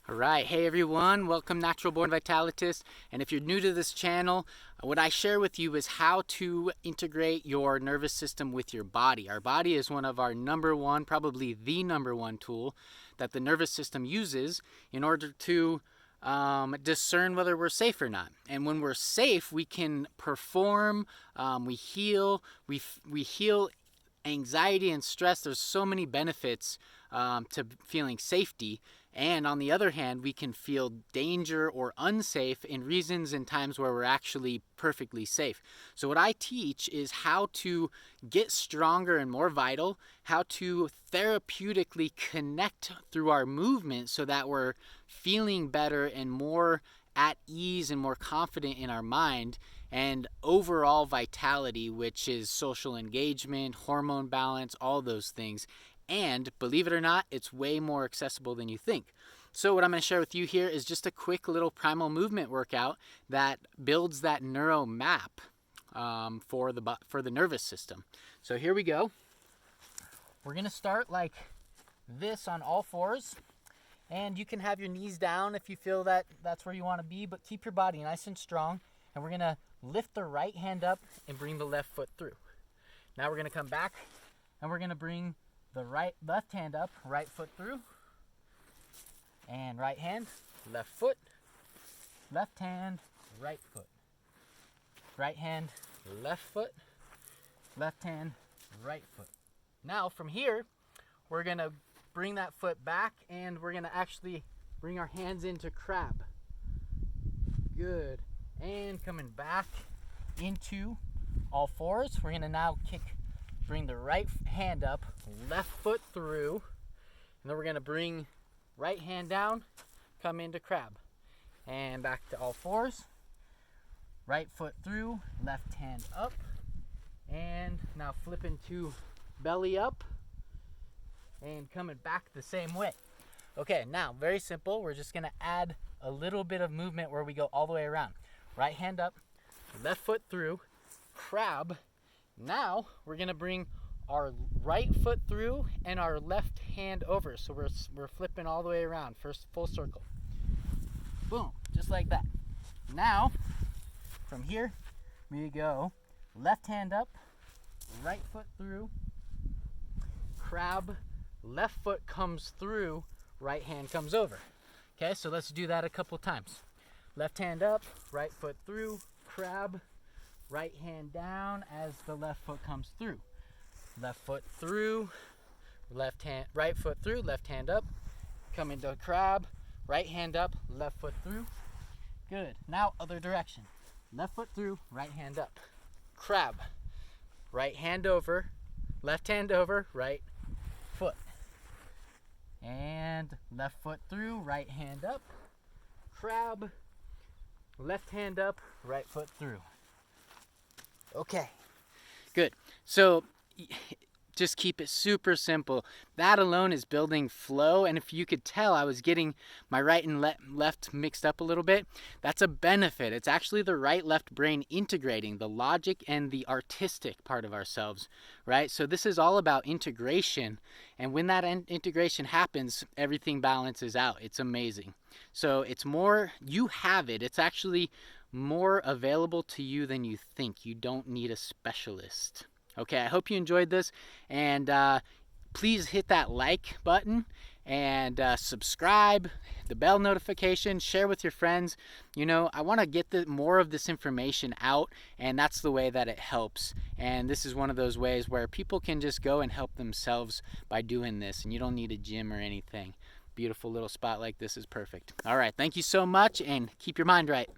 All right, hey everyone, welcome Natural Born Vitalitist. And if you're new to this channel, what I share with you is how to integrate your nervous system with your body. Our body is one of our number one, probably the number one tool that the nervous system uses in order to discern whether we're safe or not. And when we're safe, we can perform, we heal, we heal anxiety and stress. There's so many benefits to feeling safety. And on the other hand, we can feel danger or unsafe in reasons and times where we're actually perfectly safe. So what I teach is how to get stronger and more vital, how to therapeutically connect through our movement so that we're feeling better and more at ease and more confident in our mind, and overall vitality, which is social engagement, hormone balance, all those things. And believe it or not, it's way more accessible than you think. So what I'm going to share with you here is just a quick little primal movement workout that builds that neuro map for the nervous system. So here we go. We're going to start like this on all fours. And you can have your knees down if you feel that that's where you want to be, but keep your body nice and strong. And we're going to lift the right hand up and bring the left foot through. Now we're going to come back and we're going to bring the left hand up, right foot through, and right hand, left foot, left hand, right foot, right hand, left foot, left hand, right foot. Now from here, we're going to bring that foot back and we're going to actually bring our hands into crab. Good. And coming back into all fours, we're going to now bring the right hand up, left foot through, and then we're going to bring right hand down, come into crab. And back to all fours, right foot through, left hand up, and now flipping to belly up, and coming back the same way. Okay, now very simple. We're just going to add a little bit of movement where we go all the way around. Right hand up, left foot through, crab. Now we're going to bring our right foot through and our left hand over. So we're flipping all the way around, first full circle. Boom, just like that. Now, from here, we go left hand up, right foot through, crab, left foot comes through, right hand comes over. Okay, so let's do that a couple times. Left hand up, right foot through, crab, right hand down as the left foot comes through. Left foot through, right foot through, left hand up, come into crab, right hand up, left foot through. Good. Now other direction. Left foot through, right hand up. Crab. Right hand over, left hand over, right foot. And left foot through, right hand up. Crab. Left hand up, right foot through. Okay, good. So just keep it super simple. That alone is building flow. And if you could tell, I was getting my right and left mixed up a little bit. That's a benefit. It's actually the right-left brain integrating the logic and the artistic part of ourselves, right? So this is all about integration. And when that integration happens, everything balances out. It's amazing. So it's more, you have it. It's actually more available to you than you think. You don't need a specialist. Okay, I hope you enjoyed this, and please hit that like button and subscribe, the bell notification, share with your friends. You know, I want to get more of this information out, and that's the way that it helps. And this is one of those ways where people can just go and help themselves by doing this, and you don't need a gym or anything. Beautiful little spot like this is perfect. All right, thank you so much, and keep your mind right.